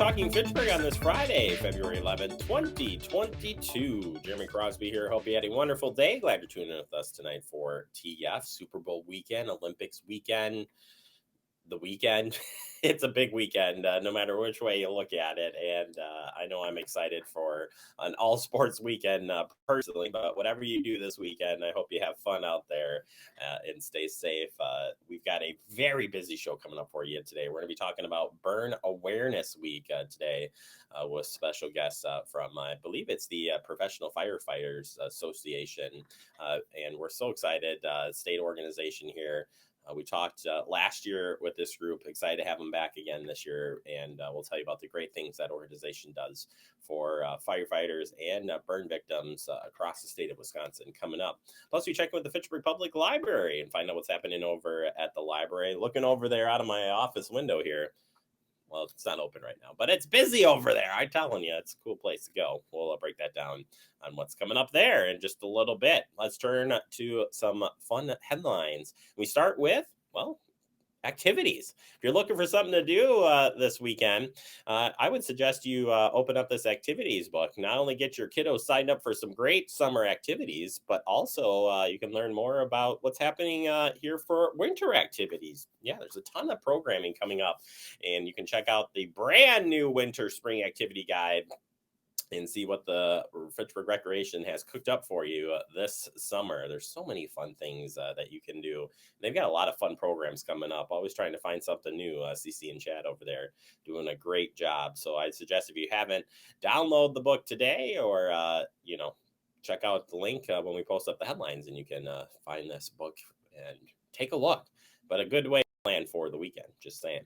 talking Fitchburg on this Friday, February 11th, 2022. Jeremy Crosby here. Hope you had a wonderful day. Glad you're tuning in with us tonight for TF, Super Bowl weekend, Olympics weekend. The weekend. It's a big weekend, no matter which way you look at it. And I know I'm excited for an all sports weekend personally, but whatever you do this weekend, I hope you have fun out there and stay safe. We've got a very busy show coming up for you today. We're going to be talking about Burn Awareness Week today with special guests from, I believe it's the Professional Firefighters Association. And we're so excited, state organization here. We talked last year with this group, excited to have them back again this year, and we'll tell you about the great things that organization does for firefighters and burn victims across the state of Wisconsin coming up. Plus, we check with the Fitchburg Public Library and find out what's happening over at the library. Looking over there out of my office window here. Well, it's not open right now, but it's busy over there. I'm telling you, it's a cool place to go. We'll break that down on what's coming up there in just a little bit. Let's turn to some fun headlines. We start with, well, activities. If you're looking for something to do this weekend, I would suggest you open up this activities book. Not only get your kiddos signed up for some great summer activities, but also you can learn more about what's happening here for winter activities. Yeah, there's a ton of programming coming up, and you can check out the brand new winter spring activity guide and see what the Fitchburg Recreation has cooked up for you this summer. There's so many fun things that you can do. They've got a lot of fun programs coming up, always trying to find something new. CC and Chad over there doing a great job. So I'd suggest if you haven't, download the book today or, check out the link when we post up the headlines and you can find this book and take a look. But a good way to plan for the weekend, just saying.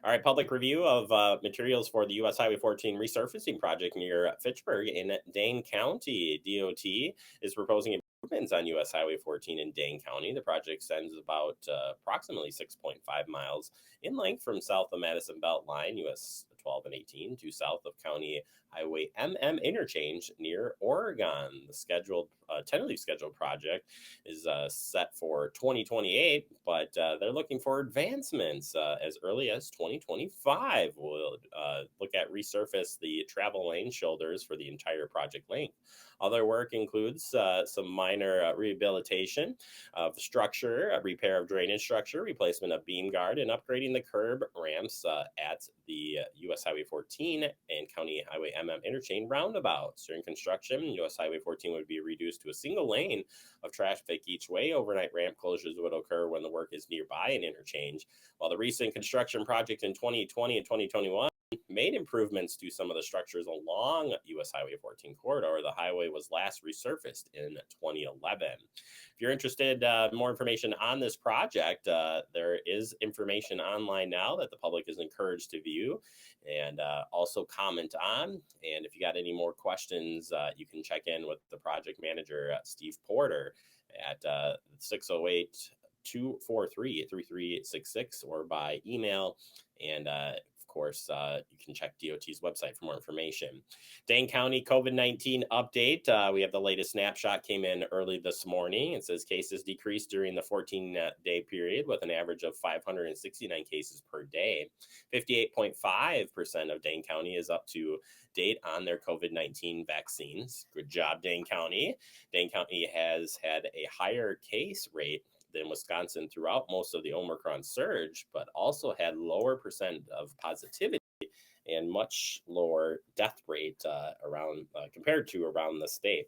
All right, public review of materials for the U.S. Highway 14 resurfacing project near Fitchburg in Dane County. DOT is proposing improvements on U.S. Highway 14 in Dane County. The project extends about approximately 6.5 miles in length from south of Madison Beltline, U.S. 12 and 18, to south of County Highway interchange near Oregon. The tentatively scheduled project is set for 2028, but they're looking for advancements as early as 2025. We'll look at resurface the travel lane shoulders for the entire project length. Other work includes some minor rehabilitation of structure, repair of drainage structure, replacement of beam guard, and upgrading the curb ramps at the U.S. Highway 14 and County Highway interchange roundabouts. During construction, U.S. Highway 14 would be reduced to a single lane of traffic each way. Overnight ramp closures would occur when the work is nearby an interchange. While the recent construction project in 2020 and 2021 made improvements to some of the structures along U.S. Highway 14 corridor, the highway was last resurfaced in 2011. If you're interested in more information on this project, there is information online now that the public is encouraged to view and also comment on. And if you got any more questions, you can check in with the project manager, Steve Porter, at 608 243 3366 or by email. And of course, you can check DOT's website for more information. Dane County COVID-19 update. We have the latest snapshot came in early this morning. It says cases decreased during the 14-day period with an average of 569 cases per day. 58.5% of Dane County is up to date on their COVID-19 vaccines. Good job, Dane County. Dane County has had a higher case rate than Wisconsin throughout most of the Omicron surge, but also had lower percent of positivity and much lower death rate compared to around the state.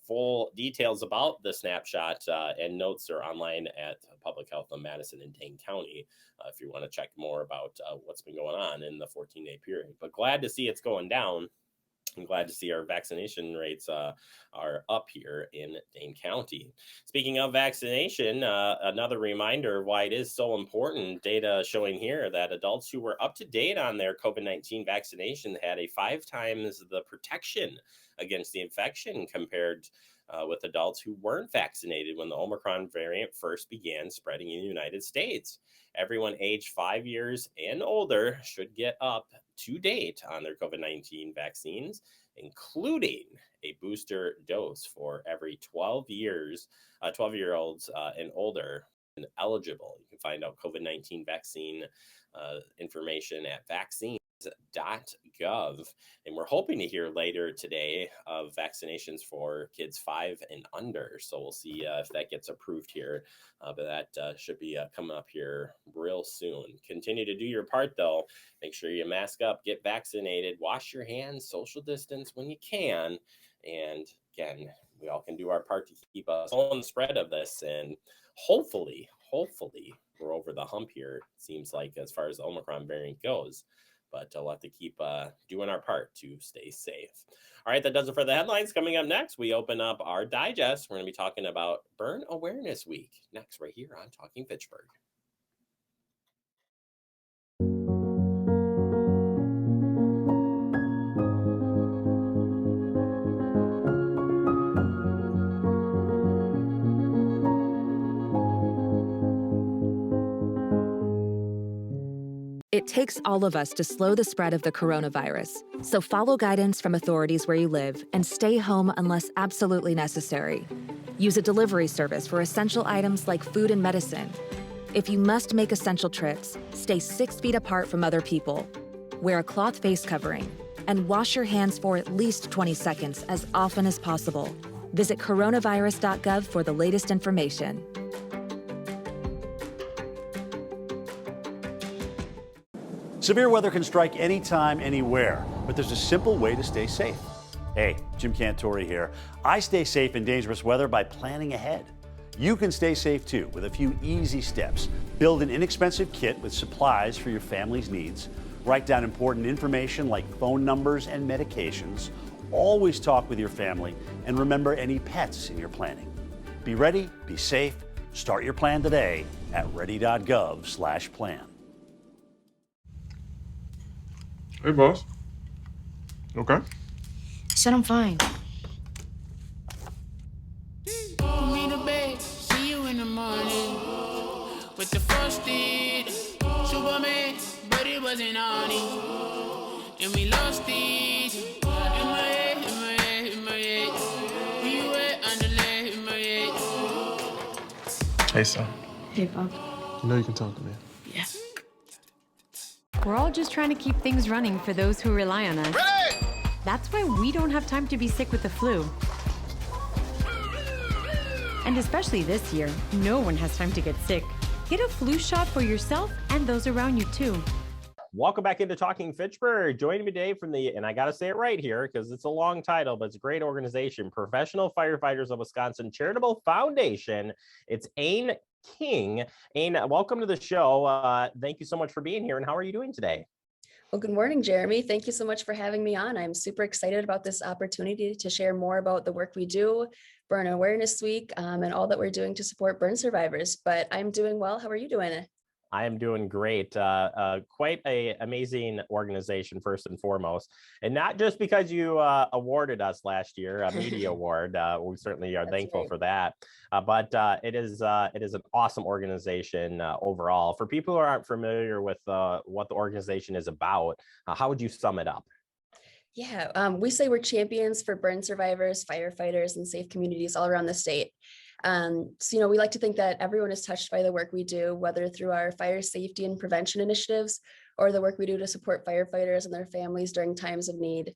Full details about the snapshot and notes are online at Public Health of Madison and Dane County if you want to check more about what's been going on in the 14-day period. But glad to see it's going down. I'm glad to see our vaccination rates are up here in Dane County. Speaking of vaccination, another reminder of why it is so important. Data showing here that adults who were up to date on their COVID-19 vaccination had a 5 times the protection against the infection compared with adults who weren't vaccinated when the Omicron variant first began spreading in the United States. Everyone aged 5 years and older should get up to date on their COVID-19 vaccines, including a booster dose for every 12-year-olds and older and eligible. You can find out COVID-19 vaccine information at vaccines Gov. And we're hoping to hear later today of vaccinations for kids 5 and under. So we'll see if that gets approved here. But that should be coming up here real soon. Continue to do your part, though. Make sure you mask up, get vaccinated, wash your hands, social distance when you can. And again, we all can do our part to keep us on the spread of this. And hopefully, we're over the hump here, it seems like, as far as the Omicron variant goes. But we'll have to keep doing our part to stay safe. All right, that does it for the headlines. Coming up next, we open up our digest. We're going to be talking about Burn Awareness Week next, right here on Talking Fitchburg. It takes all of us to slow the spread of the coronavirus, so follow guidance from authorities where you live and stay home unless absolutely necessary. Use a delivery service for essential items like food and medicine. If you must make essential trips, stay 6 feet apart from other people. Wear a cloth face covering and wash your hands for at least 20 seconds as often as possible. Visit coronavirus.gov for the latest information. Severe weather can strike anytime, anywhere, but there's a simple way to stay safe. Hey, Jim Cantori here. I stay safe in dangerous weather by planning ahead. You can stay safe too with a few easy steps. Build an inexpensive kit with supplies for your family's needs. Write down important information like phone numbers and medications. Always talk with your family and remember any pets in your planning. Be ready, be safe. Start your plan today at ready.gov/plan. Hey, boss. Okay. Said I'm fine. Put me to bed, see you in the morning. With the frosted Superman, but it wasn't on it. And we lost it. In my head, in my head, in my head. Where you at, underlay, in my head. Hey, son. Hey, Bob. You know you can talk to me. Yeah. We're all just trying to keep things running for those who rely on us. Ready! That's why we don't have time to be sick with the flu. And especially this year, no one has time to get sick. Get a flu shot for yourself and those around you too. Welcome back into Talking Fitchburg. Joining me today from and I got to say it right here because it's a long title, but it's a great organization, Professional Firefighters of Wisconsin Charitable Foundation. It's Dane King. Dane, welcome to the show. Thank you so much for being here. And how are you doing today? Well, good morning, Jeremy. Thank you so much for having me on. I'm super excited about this opportunity to share more about the work we do, Burn Awareness Week, and all that we're doing to support burn survivors. But I'm doing well. How are you doing? I am doing great. Quite an amazing organization, first and foremost. And not just because you awarded us last year a media award. We certainly are thankful for that. But it is an awesome organization overall. For people who aren't familiar with what the organization is about, how would you sum it up? Yeah, we say we're champions for burn survivors, firefighters, and safe communities all around the state. So, we like to think that everyone is touched by the work we do, whether through our fire safety and prevention initiatives or the work we do to support firefighters and their families during times of need.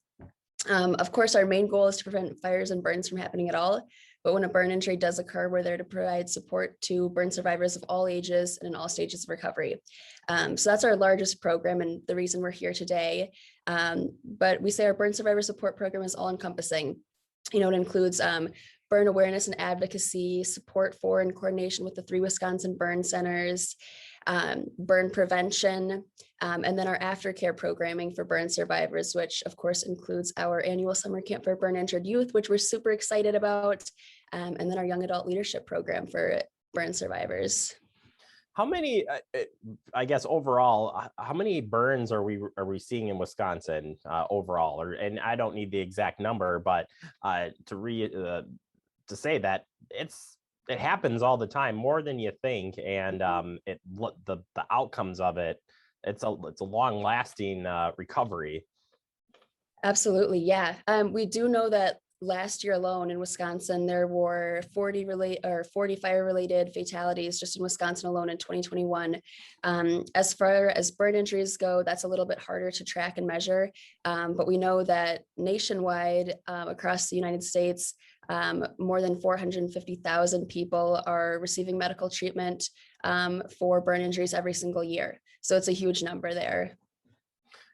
Of course, our main goal is to prevent fires and burns from happening at all. But when a burn injury does occur, we're there to provide support to burn survivors of all ages and in all stages of recovery. So that's our largest program and the reason we're here today. But we say our burn survivor support program is all encompassing. It includes burn awareness and advocacy, support for and coordination with the 3 Wisconsin burn centers, burn prevention, and then our aftercare programming for burn survivors, which of course includes our annual summer camp for burn injured youth, which we're super excited about, and then our young adult leadership program for burn survivors. How many, I guess overall, how many burns are we seeing in Wisconsin overall? And I don't need the exact number, but to say that it happens all the time, more than you think, and the outcomes of it, it's a long lasting recovery. Absolutely, yeah. We do know that last year alone in Wisconsin, there were 40 fire-related fatalities just in Wisconsin alone in 2021. As far as burn injuries go, that's a little bit harder to track and measure, but we know that nationwide, across the United States, more than 450,000 people are receiving medical treatment for burn injuries every single year. So it's a huge number there.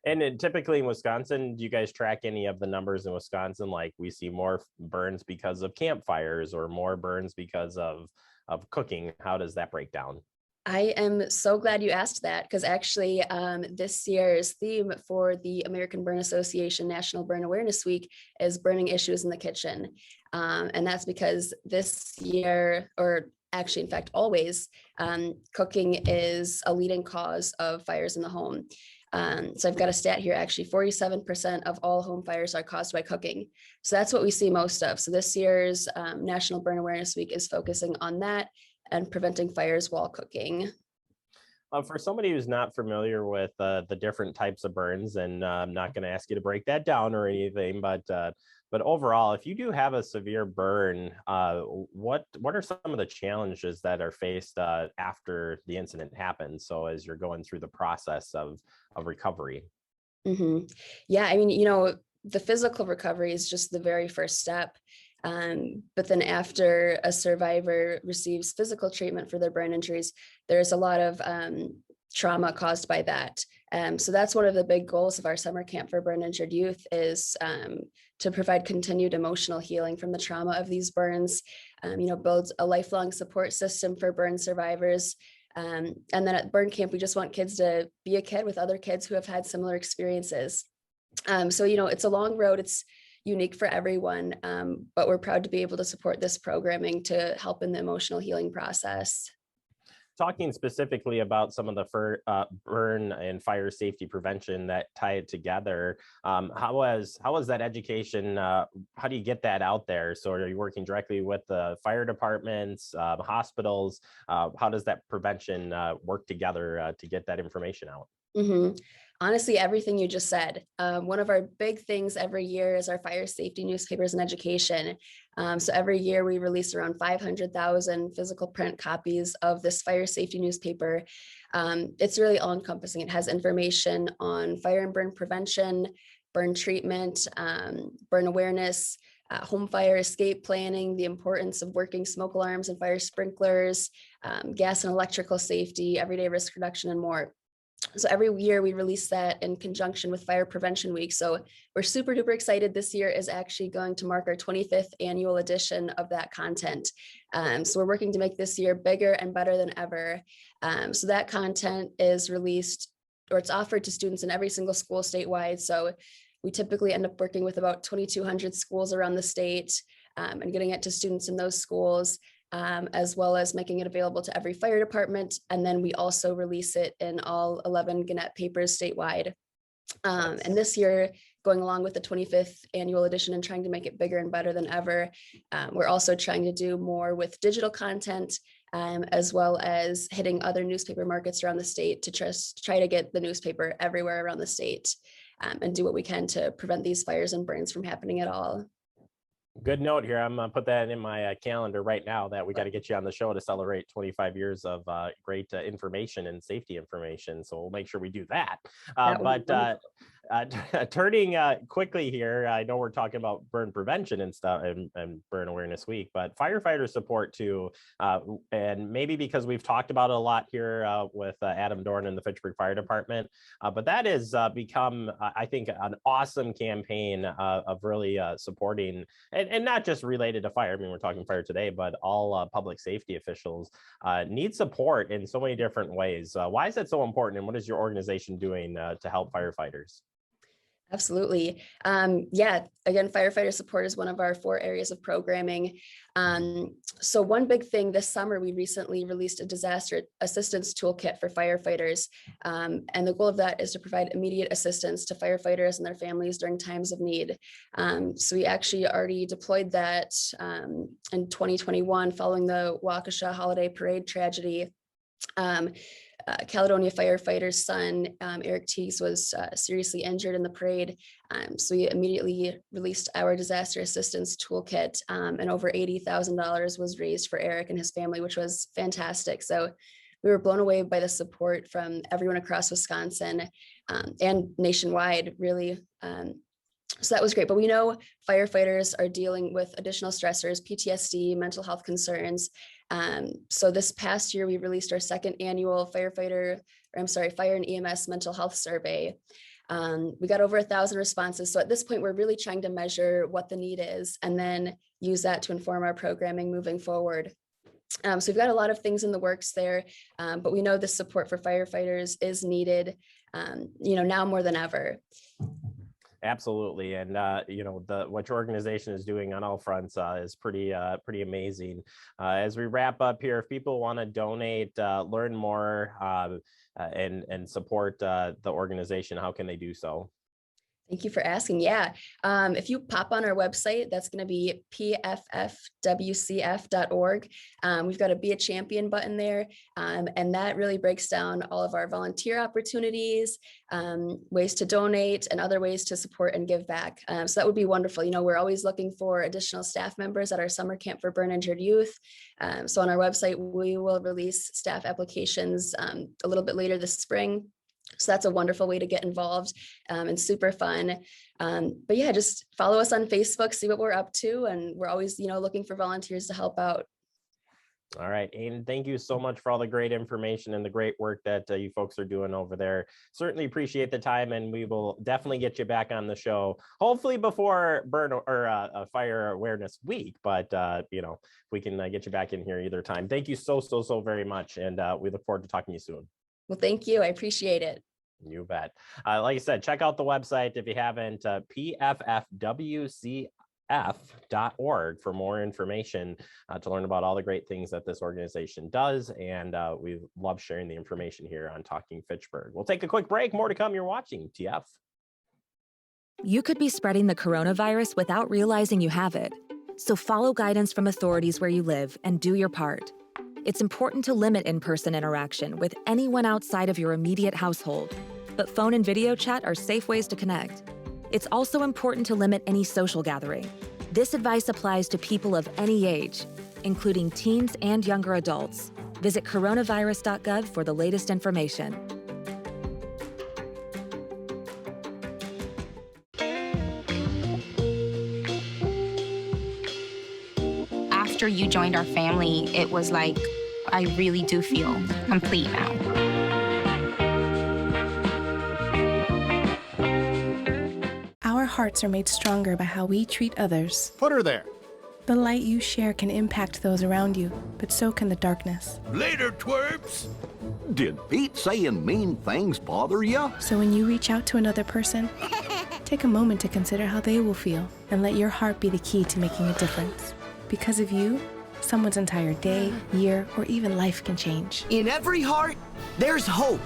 And typically in Wisconsin, do you guys track any of the numbers in Wisconsin? Like we see more burns because of campfires or more burns because of cooking. How does that break down? I am so glad you asked that, because actually this year's theme for the American Burn Association National Burn Awareness Week is burning issues in the kitchen. And that's because this year, or actually in fact always, cooking is a leading cause of fires in the home. So I've got a stat here, actually 47% of all home fires are caused by cooking. So that's what we see most of. So this year's National Burn Awareness Week is focusing on that and preventing fires while cooking. For somebody who's not familiar with the different types of burns, and I'm not going to ask you to break that down or anything, but overall, if you do have a severe burn, what are some of the challenges that are faced after the incident happens? So as you're going through the process of recovery. Mm-hmm. Yeah, I mean, the physical recovery is just the very first step. But then after a survivor receives physical treatment for their burn injuries, there's a lot of trauma caused by that. So that's one of the big goals of our summer camp for burn injured youth, is to provide continued emotional healing from the trauma of these burns, build a lifelong support system for burn survivors. And then at burn camp, we just want kids to be a kid with other kids who have had similar experiences. So, it's a long road. It's unique for everyone, but we're proud to be able to support this programming to help in the emotional healing process. Talking specifically about some of the burn and fire safety prevention that tie it together, how was that education? How do you get that out there? So are you working directly with the fire departments, hospitals? How does that prevention work together to get that information out? Mm-hmm. Honestly, everything you just said. One of our big things every year is our fire safety newspapers and education. So every year we release around 500,000 physical print copies of this fire safety newspaper. It's really all encompassing. It has information on fire and burn prevention, burn treatment, burn awareness, home fire escape planning, the importance of working smoke alarms and fire sprinklers, gas and electrical safety, everyday risk reduction, and more. So every year we release that in conjunction with Fire Prevention Week. So we're super duper excited. This year is actually going to mark our 25th annual edition of that content. So we're working to make this year bigger and better than ever. So that content is released, or it's offered to students in every single school statewide. So we typically end up working with about 2,200 schools around the state, and getting it to students in those schools, as well as making it available to every fire department. And then we also release it in all 11 Gannett papers statewide. And this year, going along with the 25th annual edition and trying to make it bigger and better than ever, we're also trying to do more with digital content, as well as hitting other newspaper markets around the state to try to get the newspaper everywhere around the state, and do what we can to prevent these fires and burns from happening at all. Good note here. I'm going to put that in my calendar right now, that we got to get you on the show to celebrate 25 years of great information and safety information. So we'll make sure we do that. Turning quickly here, I know we're talking about burn prevention and stuff, and Burn Awareness Week, but firefighter support too. And maybe because we've talked about it a lot here with Adam Dorn and the Fitchburg Fire Department, but that has become, I think, an awesome campaign of really supporting, and not just related to fire. I mean, we're talking fire today, but all public safety officials need support in so many different ways. Why is that so important, and what is your organization doing to help firefighters? Absolutely. Yeah, again, firefighter support is one of our 4 areas of programming. So one big thing this summer, we recently released a disaster assistance toolkit for firefighters. And the goal of that is to provide immediate assistance to firefighters and their families during times of need. So we actually already deployed that in 2021 following the Waukesha Holiday Parade tragedy. Caledonia firefighter's son, Eric Teagues, was seriously injured in the parade. So we immediately released our disaster assistance toolkit, and over $80,000 was raised for Eric and his family, which was fantastic. So we were blown away by the support from everyone across Wisconsin and nationwide, really. So that was great. But we know firefighters are dealing with additional stressors, PTSD, mental health concerns. So this past year, we released our second annual fire and EMS mental health survey. We got over 1,000 responses. So at this point, we're really trying to measure what the need is and then use that to inform our programming moving forward. So we've got a lot of things in the works there, but we know the support for firefighters is needed, now more than ever. Absolutely. And, what your organization is doing on all fronts is pretty amazing. As we wrap up here, if people want to donate, learn more and support the organization, how can they do so? Thank you for asking. Yeah. If you pop on our website, that's going to be pffwcf.org. We've got a Be a Champion button there. And that really breaks down all of our volunteer opportunities, ways to donate, and other ways to support and give back. So that would be wonderful. We're always looking for additional staff members at our summer camp for burn injured youth. So on our website, we will release staff applications a little bit later this spring. So that's a wonderful way to get involved and super fun. But yeah, just follow us on Facebook, see what we're up to. And we're always, looking for volunteers to help out. All right. And thank you so much for all the great information and the great work that you folks are doing over there. Certainly appreciate the time, and we will definitely get you back on the show, hopefully before Fire Awareness Week. But, we can get you back in here either time. Thank you so very much. And we look forward to talking to you soon. Well, thank you. I appreciate it. You bet. Like I said, check out the website if you haven't, pffwcf.org for more information to learn about all the great things that this organization does. And we love sharing the information here on Talking Fitchburg. We'll take a quick break. More to come. You're watching TF. You could be spreading the coronavirus without realizing you have it. So follow guidance from authorities where you live and do your part. It's important to limit in-person interaction with anyone outside of your immediate household, but phone and video chat are safe ways to connect. It's also important to limit any social gathering. This advice applies to people of any age, including teens and younger adults. Visit coronavirus.gov for the latest information. After you joined our family, it was like, I really do feel complete now. Our hearts are made stronger by how we treat others. Put her there. The light you share can impact those around you, but so can the darkness. Later, twerps. Did Pete saying mean things bother you? So when you reach out to another person, take a moment to consider how they will feel and let your heart be the key to making a difference. Because of you, someone's entire day, year, or even life can change. In every heart, there's hope.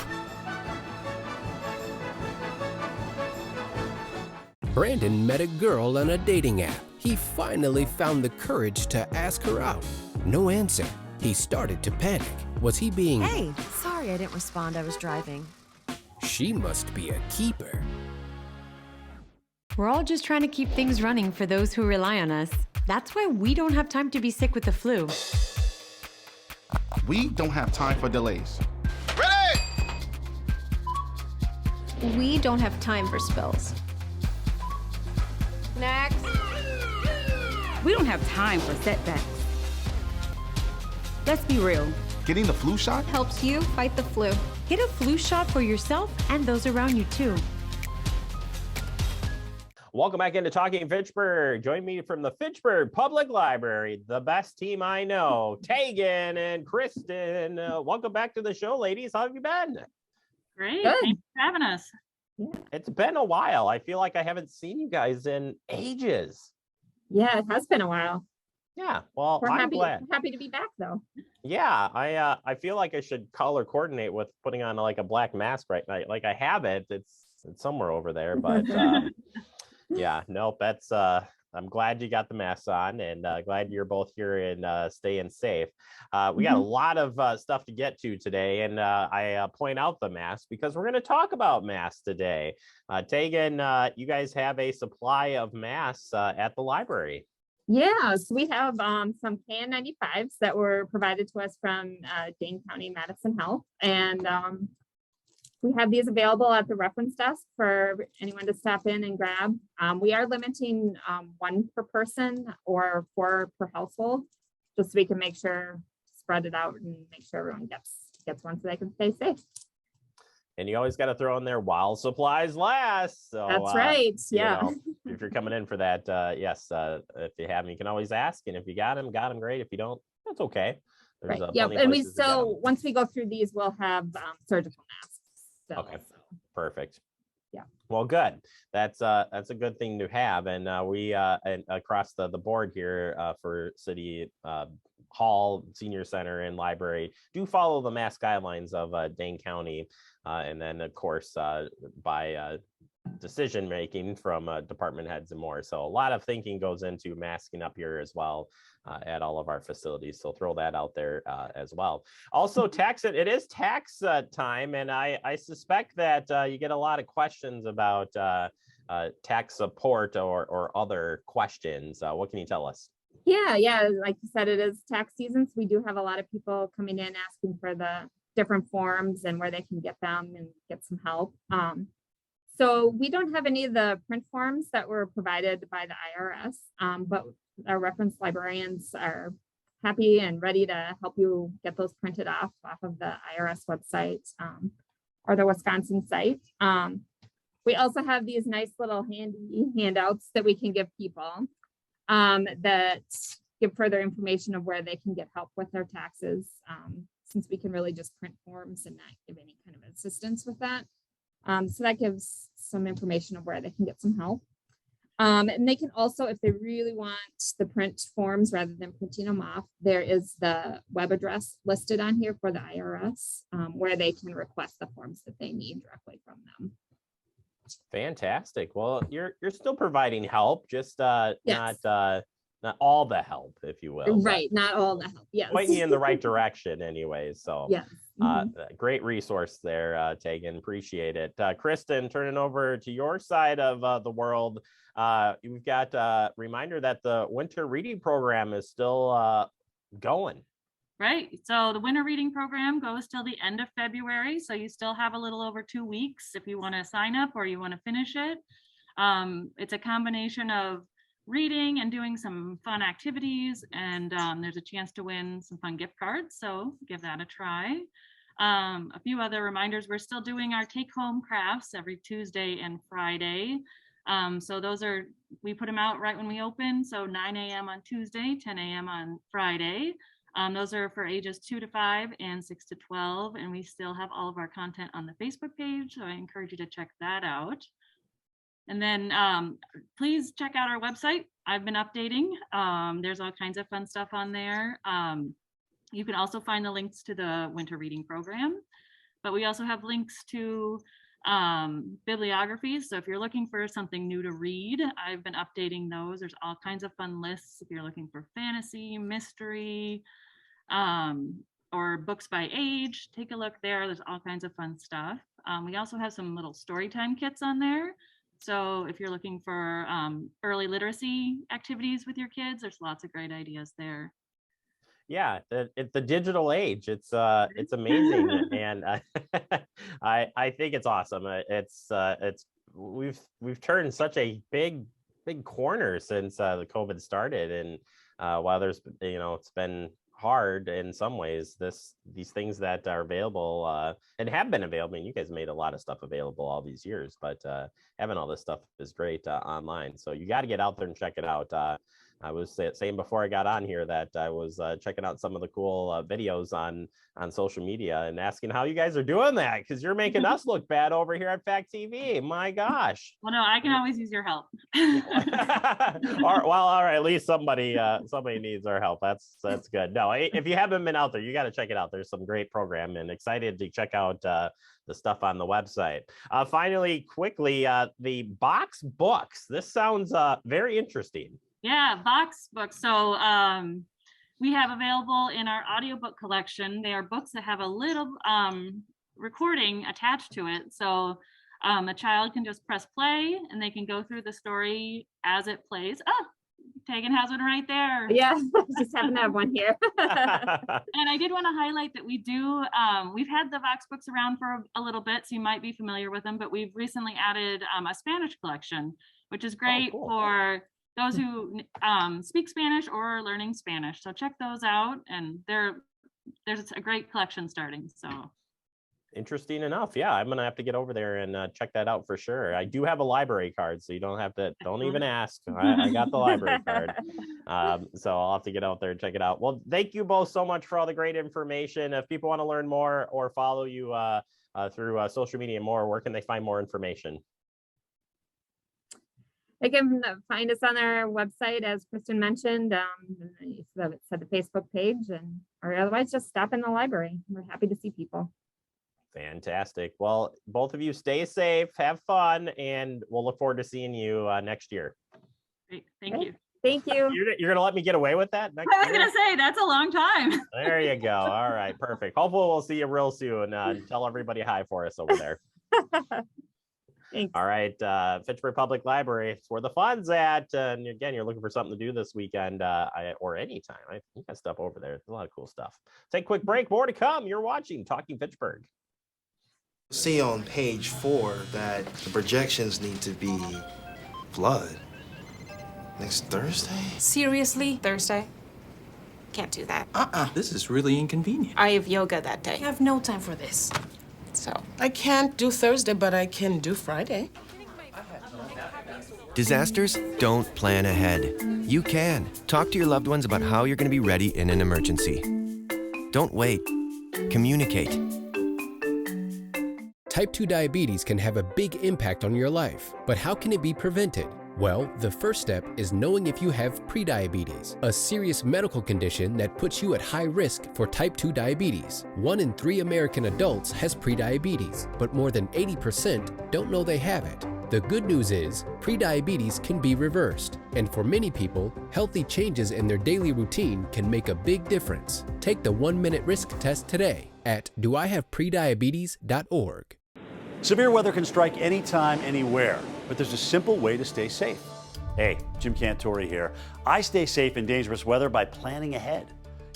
Brandon met a girl on a dating app. He finally found the courage to ask her out. No answer. He started to panic. Was he being... Hey, sorry I didn't respond. I was driving. She must be a keeper. We're all just trying to keep things running for those who rely on us. That's why we don't have time to be sick with the flu. We don't have time for delays. Ready! We don't have time for spills. Next. We don't have time for setbacks. Let's be real. Getting the flu shot helps you fight the flu. Get a flu shot for yourself and those around you too. Welcome back into Talking Fitchburg. Join me from the Fitchburg Public Library, the best team I know, Tegan and Kristen. Welcome back to the show, ladies. How have you been? Great. Good. Thanks for having us. It's been a while. I feel like I haven't seen you guys in ages. Yeah, it has been a while. Yeah, well, I'm glad. Happy to be back, though. Yeah, I feel like I should color coordinate with putting on like a black mask right now. Like I have it. It's somewhere over there, but yeah, nope. That's I'm glad you got the masks on, and glad you're both here and staying safe. We got a lot of stuff to get to today, and I point out the masks because we're going to talk about masks today. Tegan, you guys have a supply of masks at the library. Yes, we have some KN95s that were provided to us from Dane County Medicine Health, and we have these available at the reference desk for anyone to stop in and grab. We are limiting 1 per person or 4 per household, just so we can make sure, spread it out and make sure everyone gets one so they can stay safe. And you always got to throw in there while supplies last. So that's right. Yeah. You know, if you're coming in for that, yes, if you have them, you can always ask. And if you got them, great. If you don't, that's okay. There's right. Yeah. And we still, once we go through these, we'll have surgical masks. So, okay. Perfect. Yeah. Well, good. That's a good thing to have. And we and across the board here for City Hall, Senior Center, and Library do follow the mask guidelines of Dane County. And then, of course, by decision making from department heads and more. So a lot of thinking goes into masking up here as well at all of our facilities. So throw that out there as well. Also, it is tax time, and I suspect that you get a lot of questions about tax support or other questions. What can you tell us? Yeah. Like you said, it is tax season. So we do have a lot of people coming in asking for the different forms and where they can get them and get some help. So we don't have any of the print forms that were provided by the IRS, but our reference librarians are happy and ready to help you get those printed off of the IRS website or the Wisconsin site. We also have these nice little handy handouts that we can give people that give further information of where they can get help with their taxes. Since we can really just print forms and not give any kind of assistance with that. So that gives some information of where they can get some help. And they can also, if they really want the print forms rather than printing them off, there is the web address listed on here for the IRS where they can request the forms that they need directly from them. Fantastic. Well, you're still providing help, just yes. not all the help, if you will. Right, not all the help. Yes. Pointing you in the right direction anyway. So yes. Great resource there, Tegan. Appreciate it. Kristen, turning over to your side of the world. We've got a reminder that the winter reading program is still going. Right. So the winter reading program goes till the end of February. So you still have a little over 2 weeks if you want to sign up or you want to finish it. It's a combination of reading and doing some fun activities, and there's a chance to win some fun gift cards, so give that a try. A few other reminders: we're still doing our take-home crafts every Tuesday and Friday. So those are, we put them out right when we open, so 9 a.m. on Tuesday, 10 a.m. on Friday. Those are for ages 2 to 5 and 6 to 12, and we still have all of our content on the Facebook page, so I encourage you to check that out. And then please check out our website. I've been updating. There's all kinds of fun stuff on there. You can also find the links to the winter reading program, but we also have links to bibliographies. So if you're looking for something new to read, I've been updating those. There's all kinds of fun lists. If you're looking for fantasy, mystery, or books by age, take a look there. There's all kinds of fun stuff. We also have some little story time kits on there. So if you're looking for early literacy activities with your kids, there's lots of great ideas there. Yeah, it's the digital age. It's amazing, and I think it's awesome. We've turned such a big corner since the COVID started, and while there's it's been hard in some ways, these things that are available and have been available. I mean, you guys made a lot of stuff available all these years, but having all this stuff is great online. So you got to get out there and check it out. I was saying before I got on here that I was checking out some of the cool videos on social media and asking how you guys are doing that, because you're making us look bad over here at Fact TV. My gosh. Well, no, I can always use your help. All right. At least somebody needs our help. That's good. No, if you haven't been out there, you got to check it out. There's some great program, and excited to check out the stuff on the website. Finally, quickly, the box books. This sounds very interesting. Yeah, Vox books. So we have available in our audiobook collection. They are books that have a little recording attached to it. So a child can just press play and they can go through the story as it plays. Oh, Tegan has one right there. Yeah, just happen to have one here. And I did want to highlight that we do, we've had the Vox books around for a little bit, so you might be familiar with them, but we've recently added a Spanish collection, which is great for those who speak Spanish or are learning Spanish. So check those out, and there's a great collection starting. So interesting enough. Yeah, I'm gonna have to get over there and check that out for sure. I do have a library card, so you don't even ask. I got the library card. So I'll have to get out there and check it out. Well, thank you both so much for all the great information. If people want to learn more or follow you through social media more, where can they find more information? They can find us on our website, as Kristen mentioned. It's the Facebook page, or otherwise just stop in the library. We're happy to see people. Fantastic. Well, both of you stay safe, have fun, and we'll look forward to seeing you next year. Great. Thank you. Thank you. You're going to let me get away with that next I was going to say, that's a long time. There you go. All right, perfect. Hopefully we'll see you real soon. Tell everybody hi for us over there. Thanks. All right, Fitchburg Public Library, it's where the fun's at. And again, you're looking for something to do this weekend or anytime. You got stuff over there. There's a lot of cool stuff. Take a quick break. More to come. You're watching Talking Fitchburg. See on page 4 that the projections need to be flood next Thursday. Seriously? Thursday? Can't do that. This is really inconvenient. I have yoga that day. I have no time for this. So I can't do Thursday, but I can do Friday. Disasters don't plan ahead. You can. Talk to your loved ones about how you're going to be ready in an emergency. Don't wait. Communicate. Type 2 diabetes can have a big impact on your life, but how can it be prevented? Well, the first step is knowing if you have prediabetes, a serious medical condition that puts you at high risk for type 2 diabetes. 1 in 3 American adults has prediabetes, but more than 80% don't know they have it. The good news is, prediabetes can be reversed, and for many people, healthy changes in their daily routine can make a big difference. Take the 1-minute risk test today at doihaveprediabetes.org. Severe weather can strike anytime, anywhere, but there's a simple way to stay safe. Hey, Jim Cantore here. I stay safe in dangerous weather by planning ahead.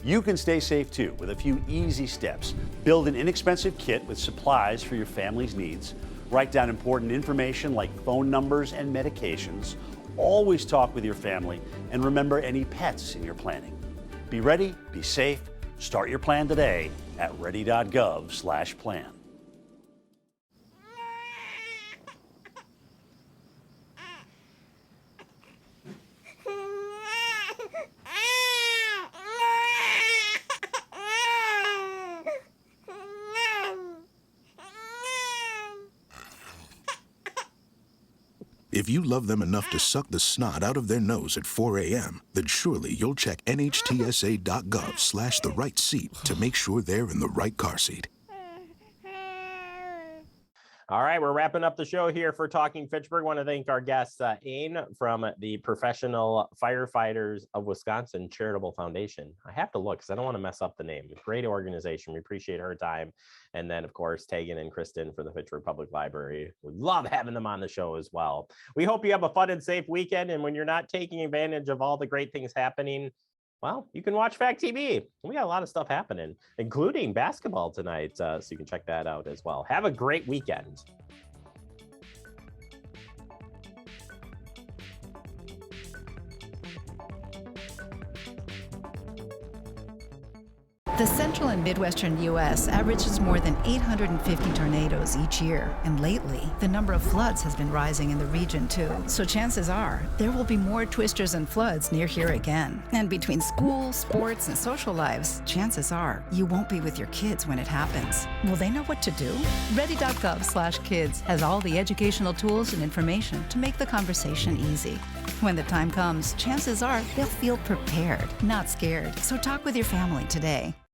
You can stay safe too with a few easy steps. Build an inexpensive kit with supplies for your family's needs. Write down important information like phone numbers and medications. Always talk with your family and remember any pets in your planning. Be ready, be safe. Start your plan today at ready.gov/plan. If you love them enough to suck the snot out of their nose at 4 a.m., then surely you'll check nhtsa.gov/the right seat to make sure they're in the right car seat. All right, we're wrapping up the show here for Talking Fitchburg. I want to thank our guest, Dane, from the Professional Firefighters of Wisconsin Charitable Foundation. I have to look because I don't want to mess up the name. Great organization. We appreciate her time. And then, of course, Tegan and Kristen from the Fitchburg Public Library. We love having them on the show as well. We hope you have a fun and safe weekend. And when you're not taking advantage of all the great things happening, well, you can watch Fact TV. We got a lot of stuff happening, including basketball tonight. So you can check that out as well. Have a great weekend. The central and midwestern U.S. averages more than 850 tornadoes each year. And lately, the number of floods has been rising in the region, too. So chances are, there will be more twisters and floods near here again. And between school, sports, and social lives, chances are, you won't be with your kids when it happens. Will they know what to do? Ready.gov/kids has all the educational tools and information to make the conversation easy. When the time comes, chances are, they'll feel prepared, not scared. So talk with your family today.